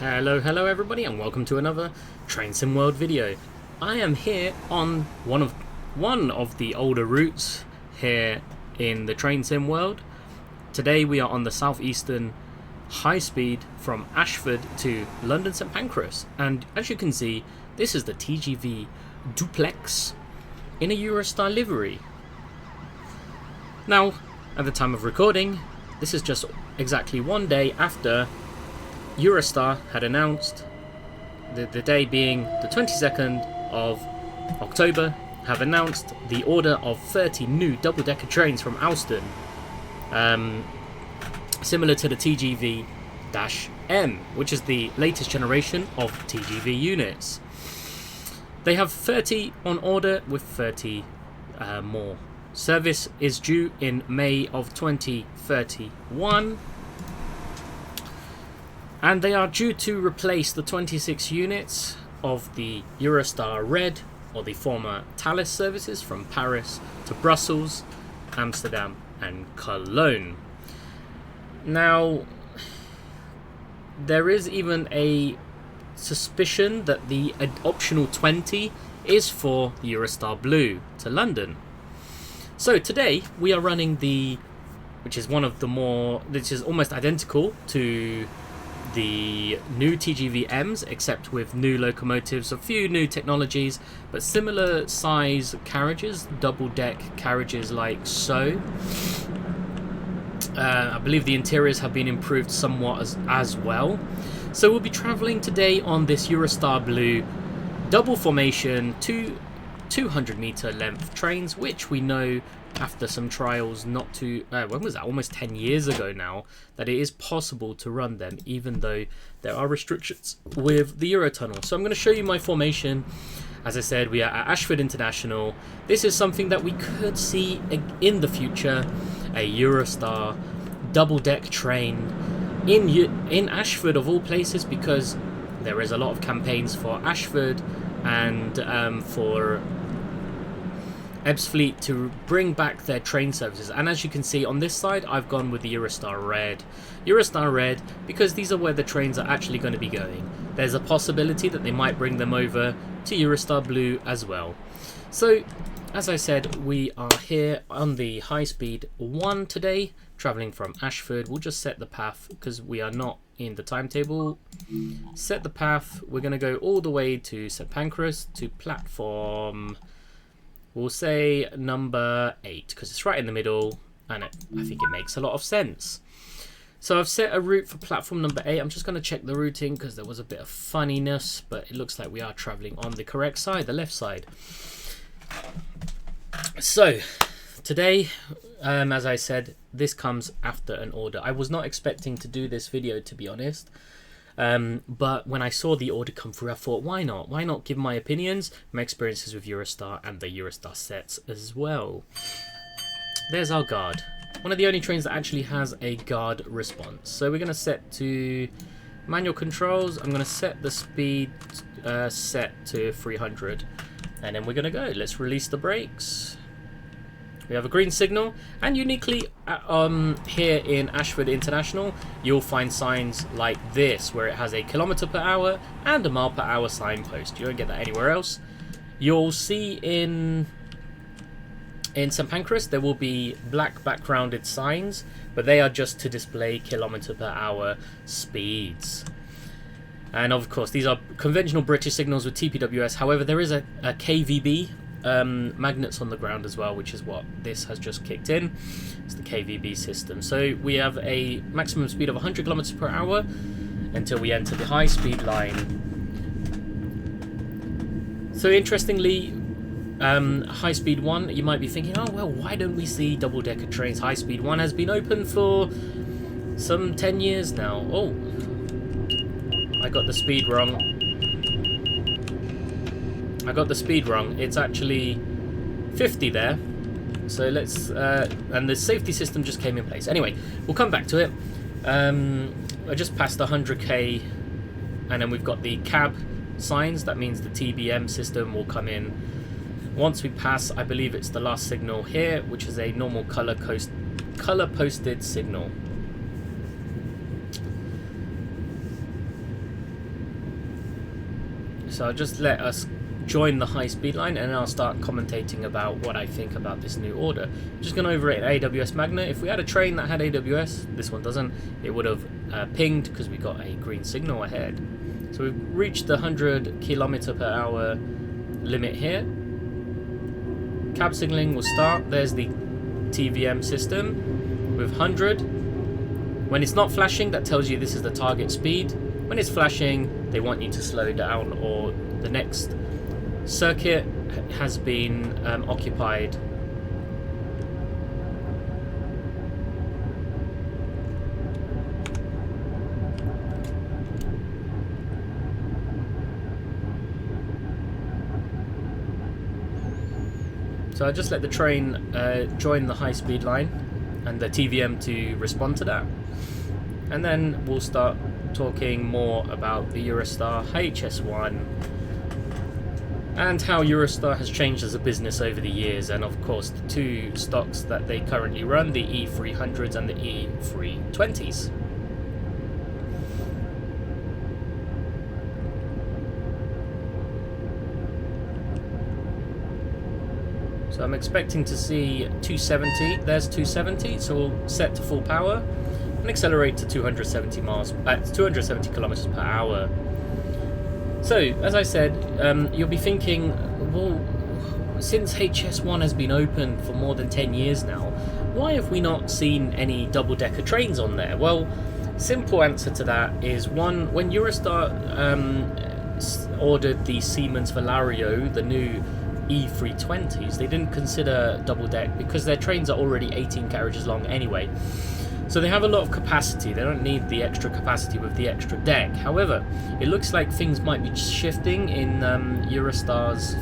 Hello everybody, and welcome to another Train Sim World video. I am here on one of the older routes here in the Train Sim World. Today we are on the southeastern high speed from Ashford to London St Pancras, and as you can see, this is the TGV duplex in a Eurostar livery. Now, at the time of recording, this is just exactly one day after Eurostar had announced, the day being the 22nd of October, have announced the order of 30 new double-decker trains from Alston, similar to the TGV-M, which is the latest generation of TGV units. They have 30 on order with 30 more. Service is due in May of 2031. And they are due to replace the 26 units of the Eurostar Red, or the former Thalys services from Paris to Brussels, Amsterdam and Cologne. Now, there is even a suspicion that the optional 20 is for Eurostar Blue to London. So today we are running which is almost identical to the new TGV-Ms, except with new locomotives, a few new technologies, but similar size carriages, double-deck carriages like so. I believe the interiors have been improved somewhat as well. So we'll be travelling today on this Eurostar Blue double formation, 200 metre length trains, which we know after some trials when was that, almost 10 years ago now, that it is possible to run them even though there are restrictions with the Eurotunnel. So I'm going to show you my formation. As I said, we are at Ashford International. This is something that we could see in the future, a Eurostar double-deck train in Ashford of all places, because there is a lot of campaigns for Ashford and for Ebbsfleet to bring back their train services. And as you can see on this side, I've gone with the Eurostar Red. Eurostar Red because these are where the trains are actually going to be going. There's a possibility that they might bring them over to Eurostar Blue as well. So, as I said, we are here on the high speed 1 today, travelling from Ashford. We'll just set the path because we are not in the timetable. Set the path. We're going to go all the way to St Pancras, to platform, we'll say number 8, because it's right in the middle, and I think it makes a lot of sense. So I've set a route for platform number 8. I'm just going to check the routing because there was a bit of funniness, but it looks like we are travelling on the correct side, the left side. So today, as I said, this comes after an order. I was not expecting to do this video, to be honest. But when I saw the order come through, I thought, why not? Why not give my opinions, my experiences with Eurostar and the Eurostar sets as well. There's our guard. One of the only trains that actually has a guard response. So we're going to set to manual controls. I'm going to set the speed set to 300. And then we're going to go. Let's release the brakes. We have a green signal, and uniquely here in Ashford International, you'll find signs like this, where it has a km/h and a mph signpost. You don't get that anywhere else. You'll see in St Pancras there will be black backgrounded signs, but they are just to display km/h speeds. And of course, these are conventional British signals with TPWS. However, there is a KVB magnets on the ground as well, which is what this has just kicked in. It's the KVB system. So we have a maximum speed of 100 km/h until we enter the high speed line. So interestingly, high speed 1, you might be thinking, oh well, why don't we see double decker trains? High speed 1 has been open for some 10 years now. Oh, I got the speed wrong. It's actually 50 there. So let's and the safety system just came in place. Anyway, we'll come back to it. I just passed 100k, and then we've got the cab signs. That means the TBM system will come in once we pass. I believe it's the last signal here, which is a normal color posted signal. So I'll just let us join the high-speed line, and then I'll start commentating about what I think about this new order. Just going to overrate AWS Magna. If we had a train that had AWS, this one doesn't, it would have pinged because we got a green signal ahead. So we've reached the 100 km/h limit here. Cab signaling will start. There's the TVM system with 100. When it's not flashing, that tells you this is the target speed. When it's flashing, they want you to slow down, or the next circuit has been occupied. So I just let the train join the high-speed line and the TVM to respond to that. And then we'll start talking more about the Eurostar HS1 and how Eurostar has changed as a business over the years, and of course the two stocks that they currently run, the E300s and the E320s. So I'm expecting to see 270, there's 270, so we'll set to full power and accelerate to 270 kilometers per hour. So, as I said, you'll be thinking, well, since HS1 has been open for more than 10 years now, why have we not seen any double-decker trains on there? Well, simple answer to that is, one, when Eurostar ordered the Siemens Valario, the new E320s, they didn't consider double-deck because their trains are already 18 carriages long anyway. So they have a lot of capacity. They don't need the extra capacity with the extra deck. However, it looks like things might be shifting in Eurostar's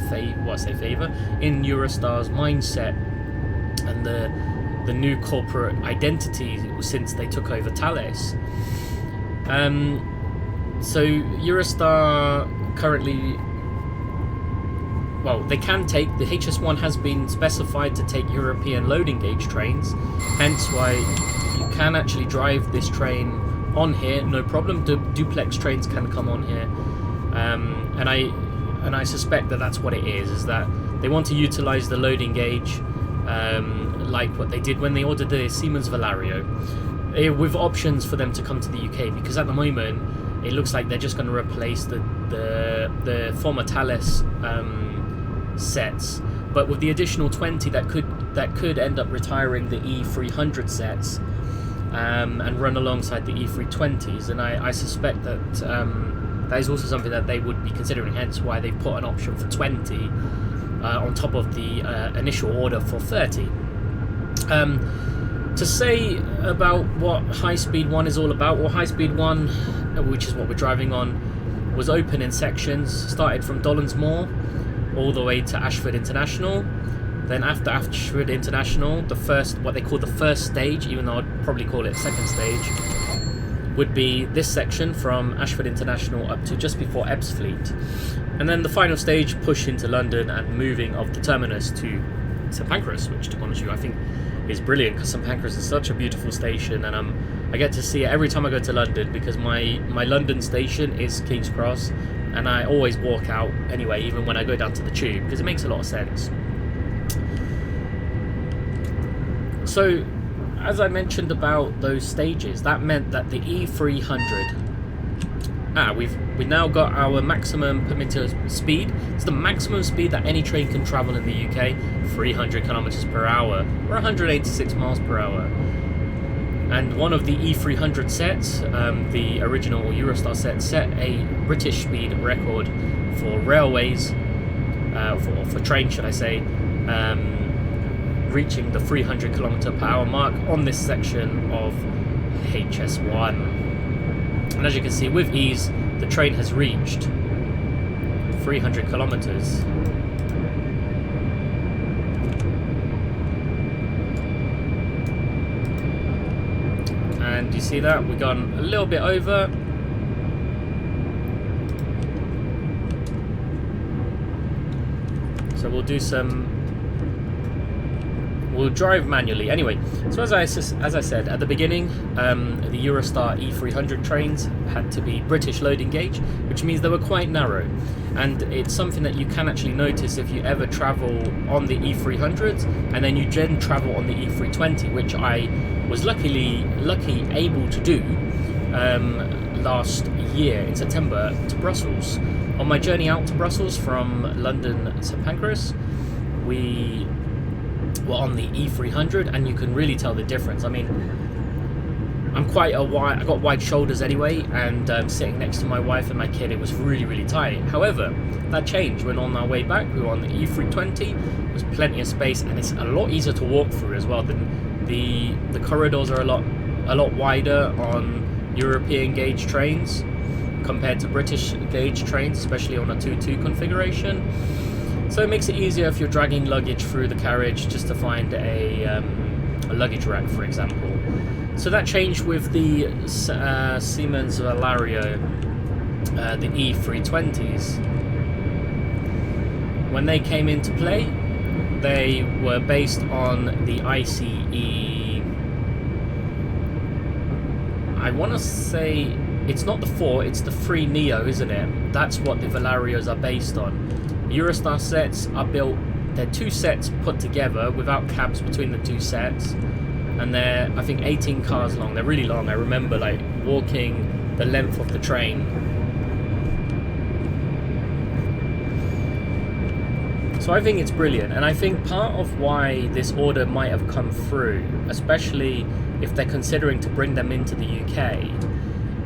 in Eurostar's mindset and the new corporate identity since they took over Thales. So Eurostar currently, well, they can take, the HS1 has been specified to take European loading gauge trains, hence why you can actually drive this train on here, no problem. Duplex trains can come on here, and I suspect that that's what it is that they want to utilize the loading gauge, like what they did when they ordered the Siemens Valario, with options for them to come to the UK, because at the moment it looks like they're just going to replace the former Thales sets, but with the additional 20 that could end up retiring the E300 sets and run alongside the E320s, and I suspect that that is also something that they would be considering, hence why they put an option for 20 on top of the initial order for 30. To say about what High Speed 1 is all about, well, High Speed 1, which is what we're driving on, was open in sections, started from Dollond's Moor all the way to Ashford International. Then after Ashford International, the first, what they call the first stage, even though I'd probably call it second stage, would be this section from Ashford International up to just before Ebbsfleet. And then the final stage, push into London and moving of the terminus to St Pancras, which, to be honest with you, I think is brilliant, because St Pancras is such a beautiful station, and I get to see it every time I go to London, because my London station is King's Cross, and I always walk out anyway, even when I go down to the tube, because it makes a lot of sense. So, as I mentioned about those stages, that meant that the E300, we've now got our maximum permitted speed. It's the maximum speed that any train can travel in the UK, 300 kilometers per hour, or 186 miles per hour. And one of the E300 sets, the original Eurostar set a British speed record for railways, for trains, should I say, reaching the 300 kilometer per hour mark on this section of HS1. And as you can see, with ease, the train has reached 300 kilometers. And you see that we've gone a little bit over. So we'll we'll drive manually. Anyway, so as I said at the beginning, the Eurostar E300 trains had to be British loading gauge, which means they were quite narrow. And it's something that you can actually notice if you ever travel on the E300s and then you then travel on the E320, which I was lucky able to do last year in September to Brussels. On my journey out to Brussels from London St Pancras, we were on the E300, and you can really tell the difference. I mean, I got wide shoulders anyway, and sitting next to my wife and my kid, it was really tight. However, that changed when on our way back we were on the E320. There was plenty of space, and it's a lot easier to walk through as well. The corridors are a lot wider on European gauge trains compared to British gauge trains, especially on a 2-2 configuration. So it makes it easier if you're dragging luggage through the carriage just to find a luggage rack, for example. So that changed with the Siemens Valario, the E320s. When they came into play, they were based on the ICE. I want to say it's not the 4, it's the 3 Neo, isn't it? That's what the Valarios are based on. Eurostar sets are built, they're 2 sets put together without cabs between the 2 sets, and they're, I think, 18 cars long. They're really long. I remember like walking the length of the train. So I think it's brilliant, and I think part of why this order might have come through, especially if they're considering to bring them into the UK,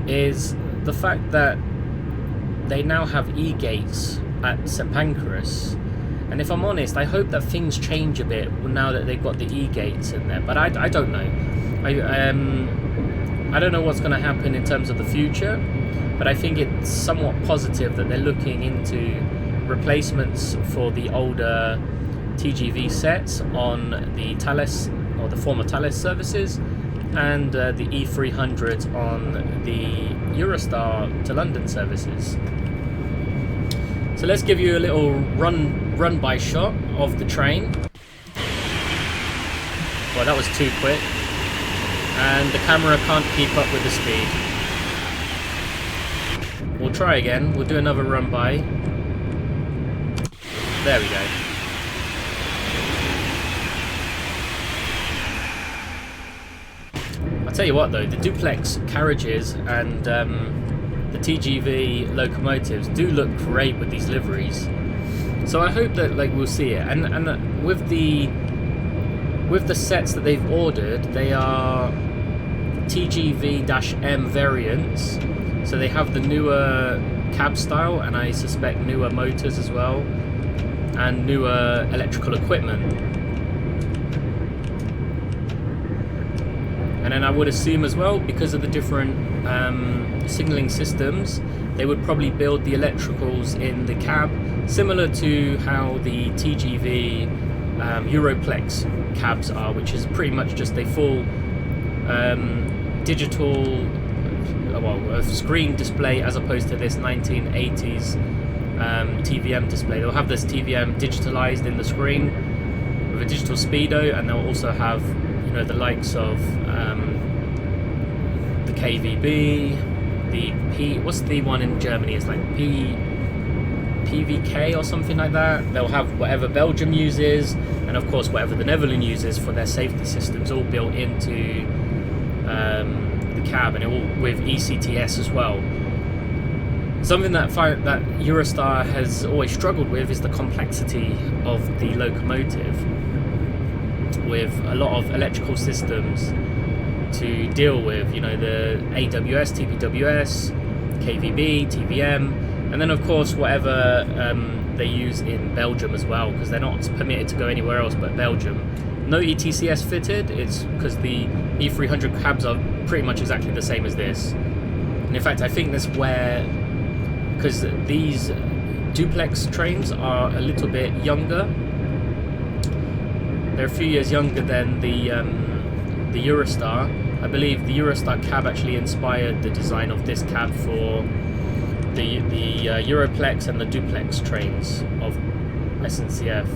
is the fact that they now have e-gates at St Pancras. And if I'm honest, I hope that things change a bit now that they've got the e-gates in there. But I don't know. I don't know what's going to happen in terms of the future, but I think it's somewhat positive that they're looking into replacements for the older TGV sets on the Thales, or the former Thales services, and the E300s on the Eurostar to London services. So let's give you a little run by shot of the train. Well, that was too quick, and the camera can't keep up with the speed. We'll try again. We'll do another run by. There we go. I'll tell you what though, the duplex carriages and the TGV locomotives do look great with these liveries. So I hope that we'll see it. And with the sets that they've ordered, they are TGV-M variants. So they have the newer cab style, and I suspect newer motors as well, and newer electrical equipment. And then I would assume as well, because of the different signalling systems, they would probably build the electricals in the cab, similar to how the TGV Europlex cabs are, which is pretty much just a full digital, a screen display, as opposed to this 1980s TVM display. They'll have this TVM digitalized in the screen with a digital speedo, and they'll also have, the likes of the KVB, what's the one in Germany? It's like PVK or something like that. They'll have whatever Belgium uses, and of course whatever the Netherlands uses for their safety systems, all built into the cab, and it all with ECTS as well. Something that Eurostar has always struggled with is the complexity of the locomotive, with a lot of electrical systems to deal with, the AWS, TPWS, KVB, TVM, and then of course whatever they use in Belgium as well, because they're not permitted to go anywhere else but Belgium. No ETCS fitted. It's because the E300 cabs are pretty much exactly the same as this, and in fact I think that's where, because these duplex trains are a little bit younger. They're a few years younger than the Eurostar. I believe the Eurostar cab actually inspired the design of this cab for the Europlex and the duplex trains of SNCF.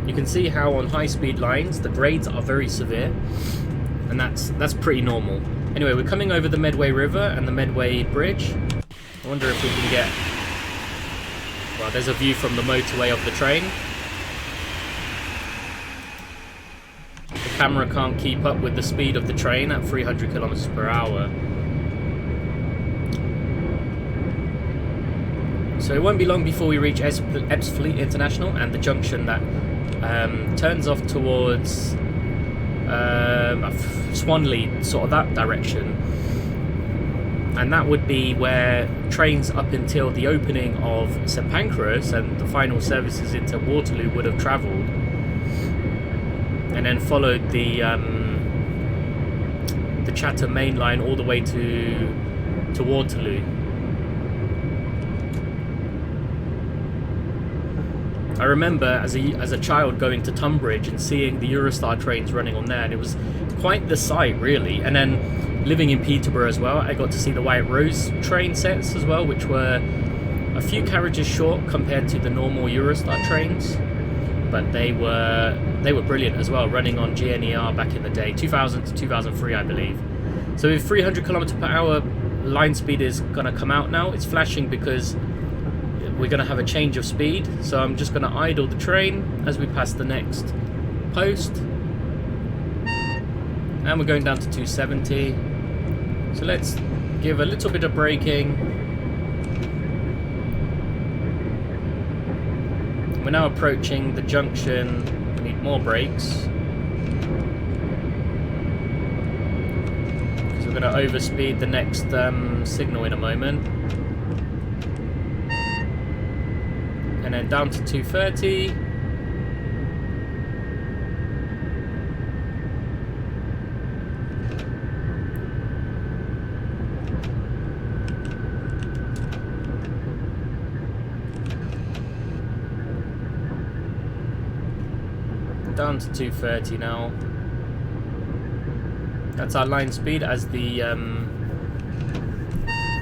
You can see how on high-speed lines the grades are very severe, and that's pretty normal. Anyway, we're coming over the Medway River and the Medway Bridge. I wonder if we can get... Well, there's a view from the motorway of the train. The camera can't keep up with the speed of the train at 300 kilometers per hour. So it won't be long before we reach Ebbsfleet International and the junction that turns off towards Swanley, sort of that direction. And that would be where trains up until the opening of St Pancras and the final services into Waterloo would have travelled, and then followed the Chatham Main Line all the way to Waterloo. I remember as a child going to Tunbridge and seeing the Eurostar trains running on there, and it was quite the sight, really. And then living in Peterborough as well, I got to see the White Rose train sets as well, which were a few carriages short compared to the normal Eurostar trains, but they were brilliant as well, running on GNER back in the day, 2000 to 2003, I believe. So with 300 km per hour, line speed is going to come out now. It's flashing because we're going to have a change of speed, so I'm just going to idle the train as we pass the next post, and we're going down to 270. So let's give a little bit of braking. We're now approaching the junction. We need more brakes because we're going to overspeed the next signal in a moment. And then down to 230. Down to 230 now. That's our line speed as the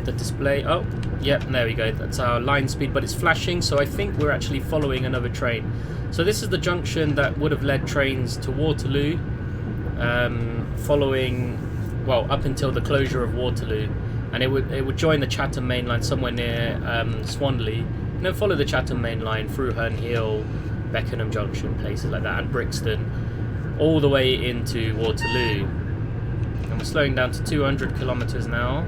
display. Oh, yep, there we go. That's our line speed, but it's flashing, so I think we're actually following another train. So this is the junction that would have led trains to Waterloo, following, well, up until the closure of Waterloo, and it would join the Chatham Main Line somewhere near Swanley, and then follow the Chatham Main Line through Herne Hill, Beckenham Junction, places like that, and Brixton, all the way into Waterloo. And we're slowing down to 200 kilometers now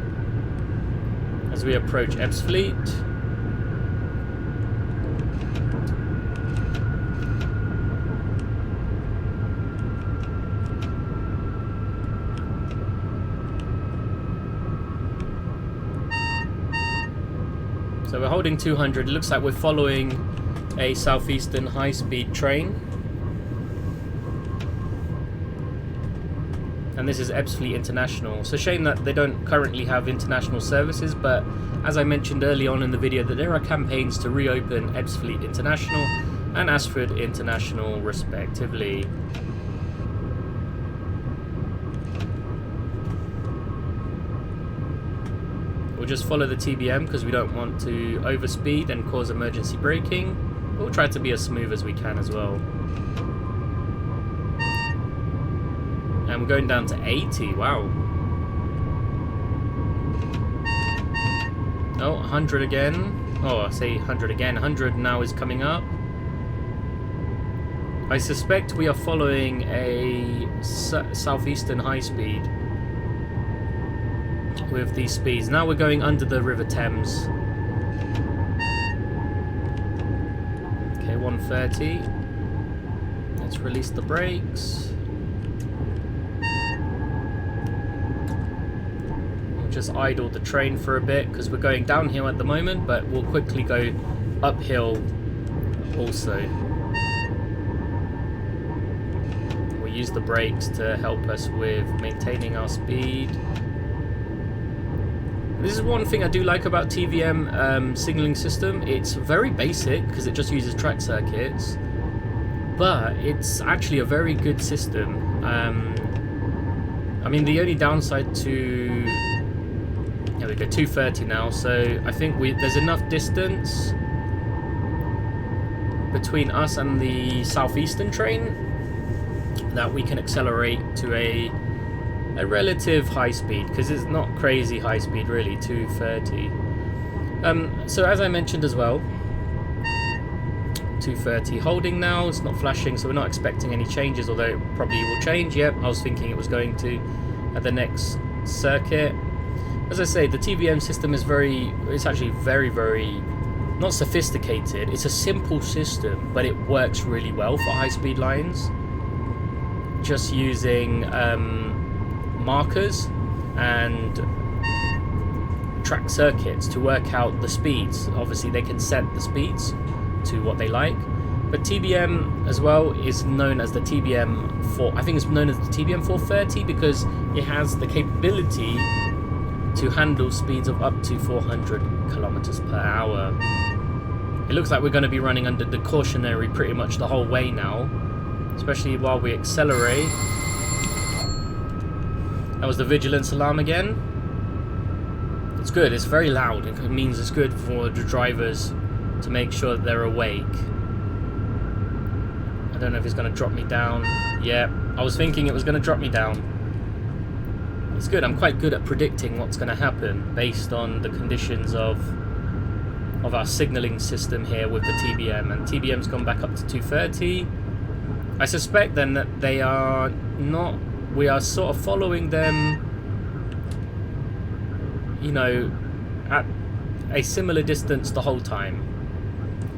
as we approach Ebbsfleet. So we're holding 200. It looks like we're following a southeastern high-speed train, and this is Ebbsfleet International. It's a shame that they don't currently have international services, but as I mentioned early on in the video, that there are campaigns to reopen Ebbsfleet International and Ashford International respectively. We'll just follow the TBM because we don't want to overspeed and cause emergency braking. We'll try to be as smooth as we can as well. And we're going down to 80, wow. Oh, 100 again. Oh, I say 100 again. 100 now is coming up. I suspect we are following a southeastern high speed with these speeds. Now we're going under the River Thames. 130. Let's release the brakes. We'll just idle the train for a bit because we're going downhill at the moment, but we'll quickly go uphill also. We'll use the brakes to help us with maintaining our speed. This is one thing I do like about TVM signalling system. It's very basic because it just uses track circuits, but it's actually a very good system. I mean, the only downside to... There we go, 230 now, so I think there's enough distance between us and the southeastern train that we can accelerate to a relative high speed, because it's not crazy high speed really, 230. So as I mentioned as well, 230 holding now, it's not flashing, so we're not expecting any changes, although it probably will change. Yep, I was thinking it was going to at the next circuit. As I say, the TBM system is it's actually very, very not sophisticated. It's a simple system, but it works really well for high-speed lines. Just using markers and track circuits to work out the speeds. Obviously, they can set the speeds to what they like. But TBM as well is known as the TBM 4. I think it's known as the TBM 430 because it has the capability to handle speeds of up to 400 kilometers per hour. It looks like we're going to be running under the cautionary pretty much the whole way now, especially while we accelerate. That was the vigilance alarm again. It's good, it's very loud. It means it's good for the drivers to make sure that they're awake. I don't know if it's going to drop me down. Yeah, I was thinking it was going to drop me down. It's good, I'm quite good at predicting what's going to happen based on the conditions of our signalling system here with the TBM. And TBM's gone back up to 230. I suspect then that they are not... We are sort of following them, you know, at a similar distance the whole time.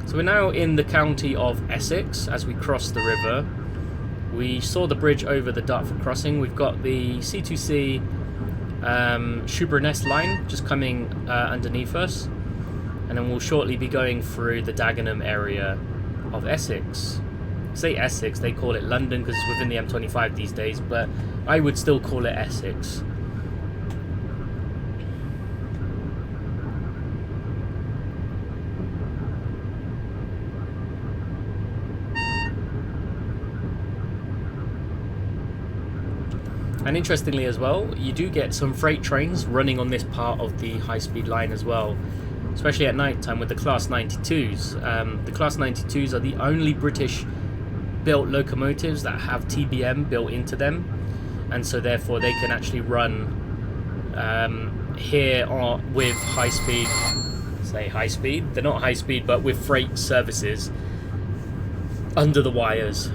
So we're now in the county of Essex as we cross the river. We saw the bridge over the Dartford crossing. We've got the C2C Shoeburyness line just coming underneath us. And then we'll shortly be going through the Dagenham area of Essex. Say Essex, they call it London because it's within the M25 these days, but I would still call it Essex. And interestingly as well, you do get some freight trains running on this part of the high-speed line as well, especially at night time with the Class 92s. The Class 92s are the only British-built locomotives that have TBM built into them, and so therefore they can actually run here with high-speed, say high-speed, they're not high-speed, but with freight services under the wires.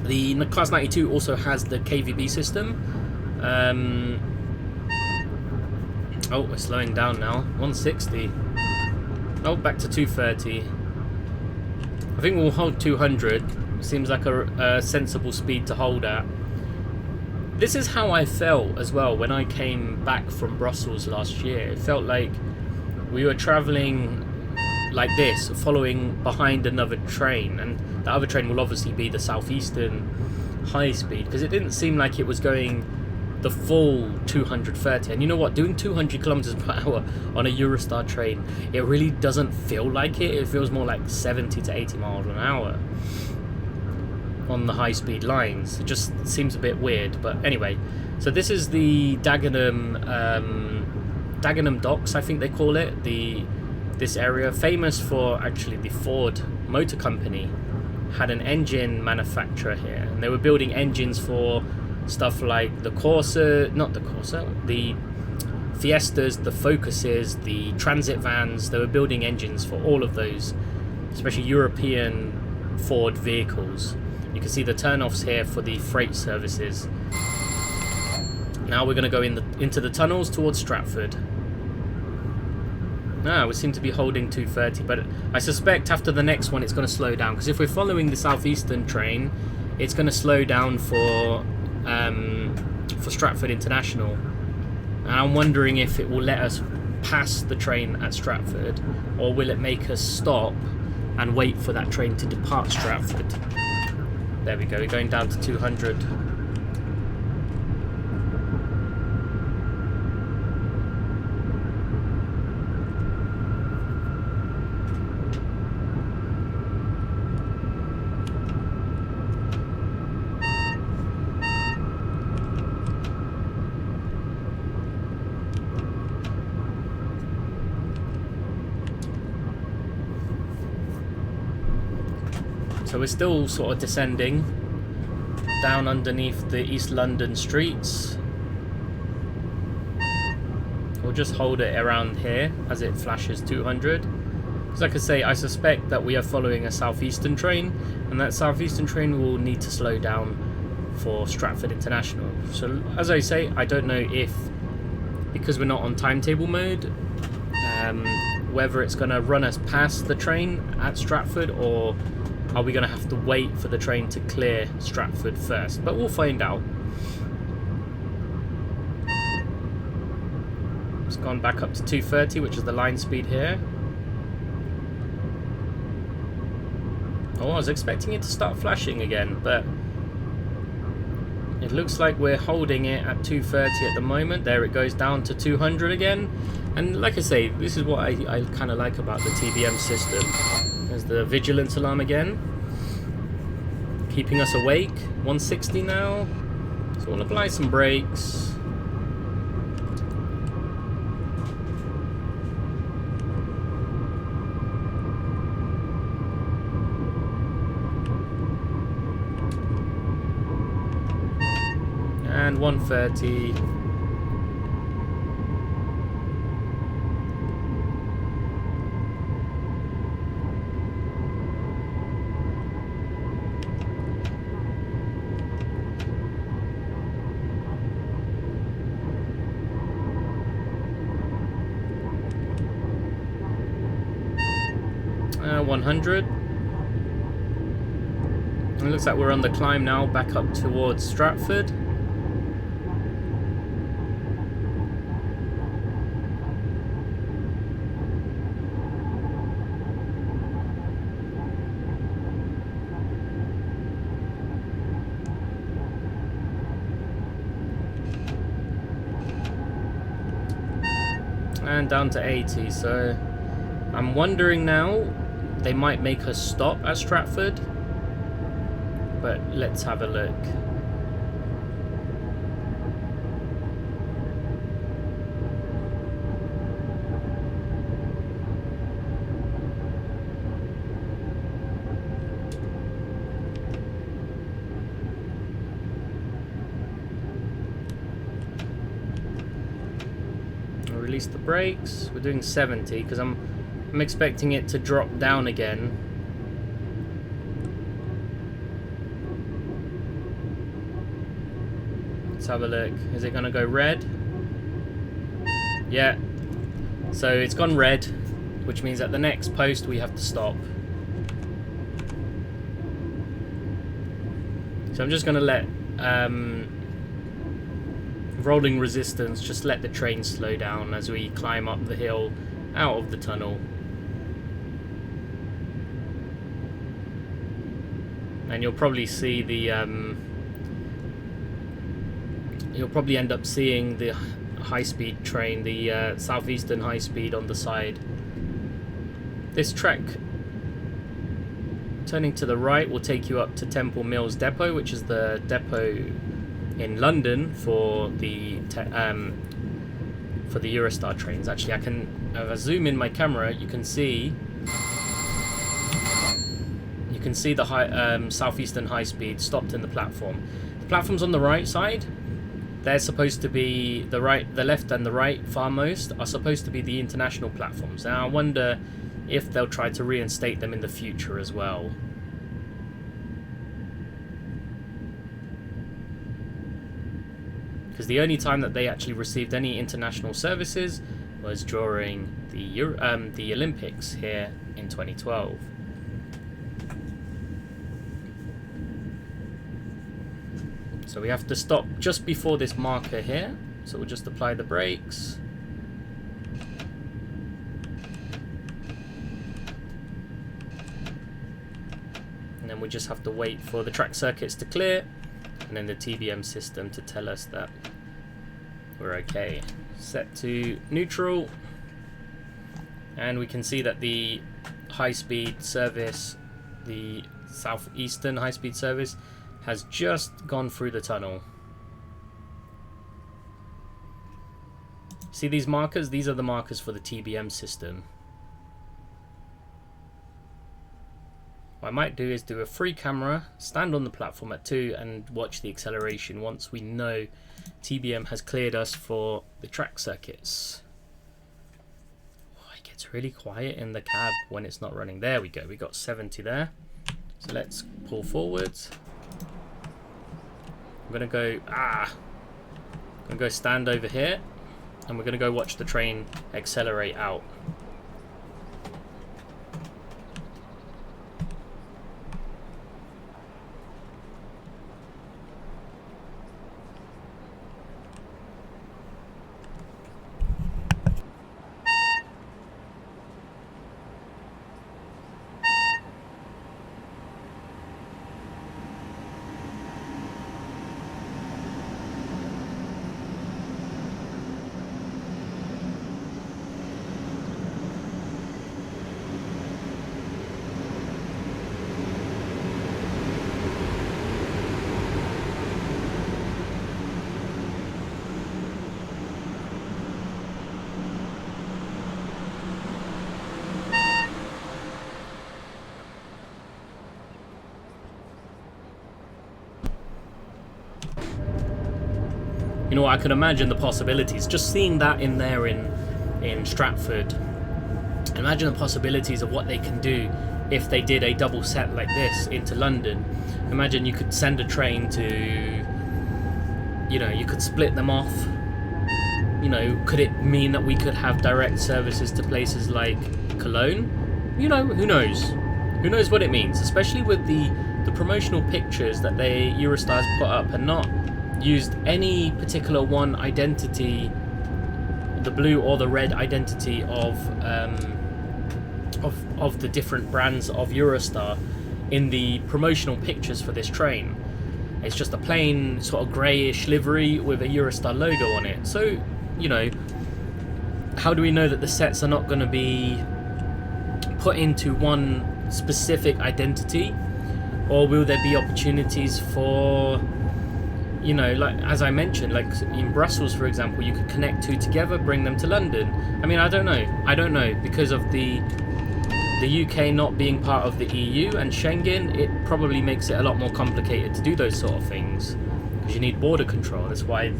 The Class 92 also has the KVB system. Oh, we're slowing down now. 160. Oh, back to 230. I think we'll hold 200. Seems like a sensible speed to hold at. This is how I felt as well when I came back from Brussels last year. It felt like we were travelling like this, following behind another train, and the other train will obviously be the southeastern high speed, because it didn't seem like it was going the full 230. And you know what, doing 200 kilometers per hour on a Eurostar train, it really doesn't feel like it. It feels more like 70 to 80 miles an hour on the high speed lines. It just seems a bit weird. But anyway, so this is the Dagenham docks, I think they call it, this area, famous for actually the Ford Motor Company had an engine manufacturer here, and they were building engines for stuff like the Fiestas, the Focuses, the transit vans. They were building engines for all of those, especially European Ford vehicles. You can see the turnoffs here for the freight services. Now we're going to go into the tunnels towards Stratford. Ah, we seem to be holding 230, but I suspect after the next one it's going to slow down, because if we're following the southeastern train, it's going to slow down for Stratford International. And I'm wondering if it will let us pass the train at Stratford, or will it make us stop and wait for that train to depart Stratford. There we go, we're going down to 200. So we're still sort of descending down underneath the East London streets. We'll just hold it around here as it flashes 200. Because like I say, I suspect that we are following a southeastern train, and that southeastern train will need to slow down for Stratford International. So as I say, I don't know if, because we're not on timetable mode, whether it's going to run us past the train at Stratford, or are we going to have to wait for the train to clear Stratford first. But we'll find out. It's gone back up to 230, which is the line speed here. Oh, I was expecting it to start flashing again, but it looks like we're holding it at 230 at the moment. There it goes down to 200 again. And like I say, this is what I kind of like about the TBM system. There's the vigilance alarm again, keeping us awake. 160 now. So we'll apply some brakes. And 130. Uh, 100. It looks like we're on the climb now, back up towards Stratford. And down to 80, so I'm wondering now, they might make us stop at Stratford, but let's have a look. Release the brakes. We're doing 70 because I'm expecting it to drop down again. Let's have a look. Is it going to go red? Yeah. So it's gone red, which means at the next post we have to stop. So I'm just going to let rolling resistance, just let the train slow down as we climb up the hill out of the tunnel. And you'll probably see the you'll probably end up seeing the high-speed train, the southeastern high-speed on the side. This track, turning to the right, will take you up to Temple Mills Depot, which is the depot in London for the Eurostar trains. Actually, if I zoom in my camera, you can see the southeastern high speed stopped in the platform. The platforms on the right side, they're supposed to be the left and the right farmost are supposed to be the international platforms. Now I wonder if they'll try to reinstate them in the future as well. Because the only time that they actually received any international services was during the Olympics here in 2012. So we have to stop just before this marker here. So we'll just apply the brakes. And then we just have to wait for the track circuits to clear, and then the TBM system to tell us that we're okay. Set to neutral, and we can see that the high-speed service, the southeastern high-speed service, has just gone through the tunnel. See these markers? These are the markers for the TBM system. I might do is do a free camera, stand on the platform at 2 and watch the acceleration once we know TBM has cleared us for the track circuits. Oh, it gets really quiet in the cab when it's not running. There we go, we got 70 there. So let's pull forwards. I'm gonna go stand over here, and we're gonna go watch the train accelerate out. You know, I could imagine the possibilities. Just seeing that in there in Stratford, imagine the possibilities of what they can do if they did a double set like this into London. Imagine you could send a train to, you know, you could split them off. You know, could it mean that we could have direct services to places like Cologne? You know, who knows? Who knows what it means, especially with the promotional pictures that Eurostar has put up and not used any particular one identity, the blue or the red identity of the different brands of Eurostar in the promotional pictures for this train. It's just a plain sort of greyish livery with a Eurostar logo on it. So, you know, how do we know that the sets are not going to be put into one specific identity? Or will there be opportunities for, you know, like as I mentioned, like in Brussels, for example, you could connect two together, bring them to London. I mean, I don't know, because of the UK not being part of the EU and Schengen, it probably makes it a lot more complicated to do those sort of things, because you need border control. That's why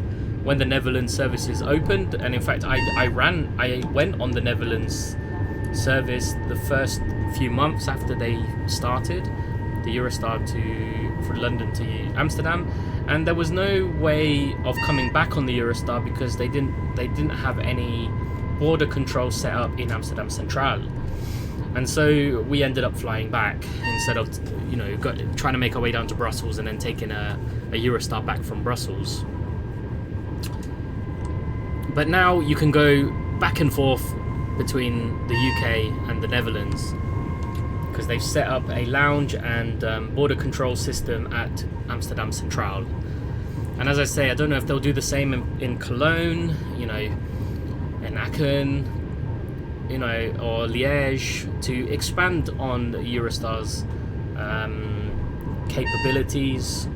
when the Netherlands services opened, and in fact I went on the Netherlands service the first few months after they started the Eurostar for London to Amsterdam, and there was no way of coming back on the Eurostar because they didn't have any border control set up in Amsterdam Central, and so we ended up flying back instead of, you know, trying to make our way down to Brussels and then taking a Eurostar back from Brussels. But now you can go back and forth between the UK and the Netherlands, because they've set up a lounge and border control system at Amsterdam Central. And as I say, I don't know if they'll do the same in Cologne, you know, in Aachen, you know, or Liège, to expand on Eurostar's capabilities,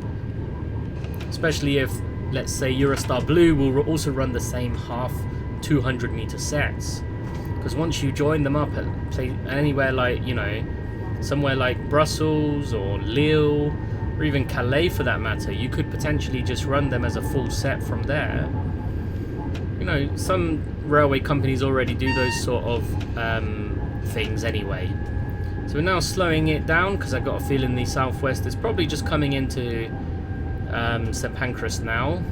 especially if, let's say, Eurostar Blue will also run the same half 200 meter sets. Because once you join them up at anywhere like, you know, somewhere like Brussels or Lille, or even Calais for that matter, you could potentially just run them as a full set from there. You know, some railway companies already do those sort of things anyway. So we're now slowing it down because I got a feeling the southwest is probably just coming into St Pancras now.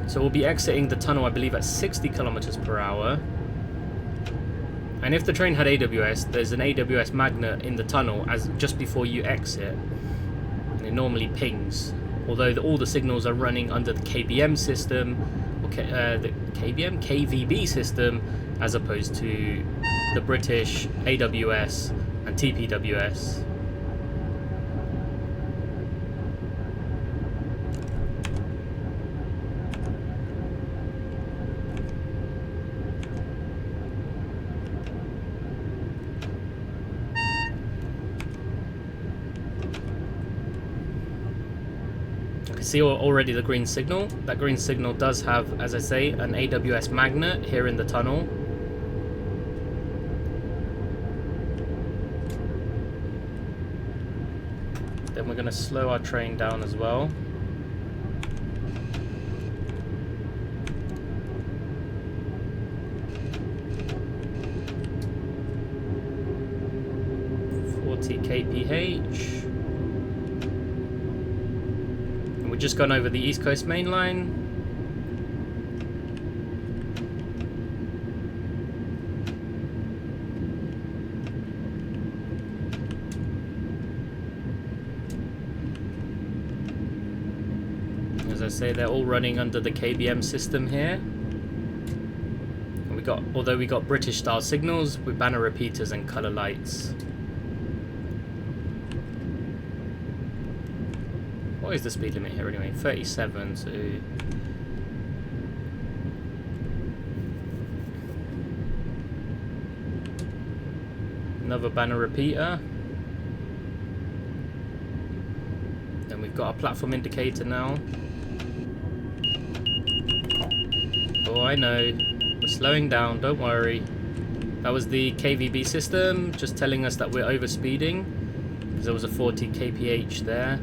So we'll be exiting the tunnel, I believe, at 60 kilometers per hour. And if the train had AWS, there's an AWS magnet in the tunnel as just before you exit, and it normally pings. Although all the signals are running under the KBM system, or the KVB system, as opposed to the British AWS and TPWS. See already the green signal. That green signal does have, as I say, an AWS magnet here in the tunnel. we're going to slow our train down as well. kph. And we're just gone over the East Coast Main Line. As I say, they're all running under the KBM system here. And although we got British style signals with banner repeaters and colour lights. What is the speed limit here anyway? 37, so... Another banner repeater. Then we've got our platform indicator now. Oh, I know. We're slowing down, don't worry. That was the KVB system, just telling us that we're overspeeding. Because there was a 40 kph there.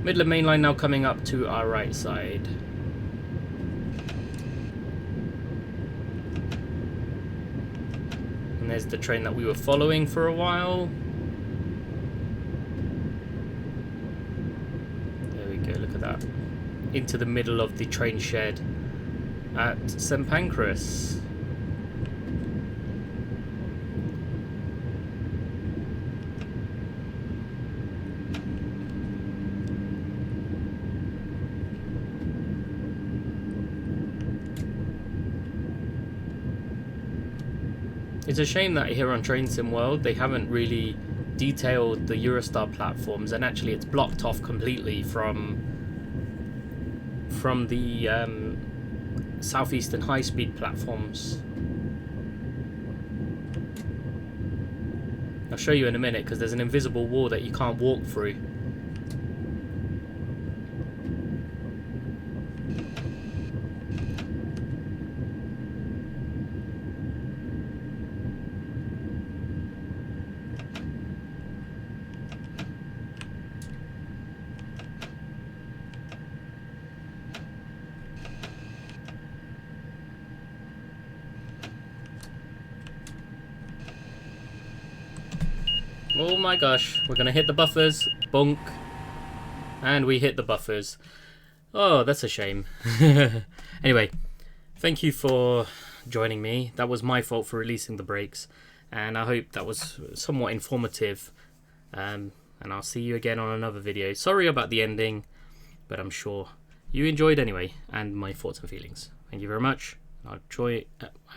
Midland Main Line now coming up to our right side. And there's the train that we were following for a while. There we go, look at that. Into the middle of the train shed at St Pancras. It's a shame that here on Train Sim World they haven't really detailed the Eurostar platforms, and actually it's blocked off completely from the southeastern high-speed platforms. I'll show you in a minute because there's an invisible wall that you can't walk through. Oh my gosh, we're gonna hit the buffers. Bonk. And we hit the buffers. Oh, that's a shame. Anyway, thank you for joining me. That was my fault for releasing the brakes, and I hope that was somewhat informative. And I'll see you again on another video. Sorry about the ending, but I'm sure you enjoyed anyway, and my thoughts and feelings. Thank you very much. I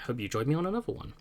hope you join me on another one.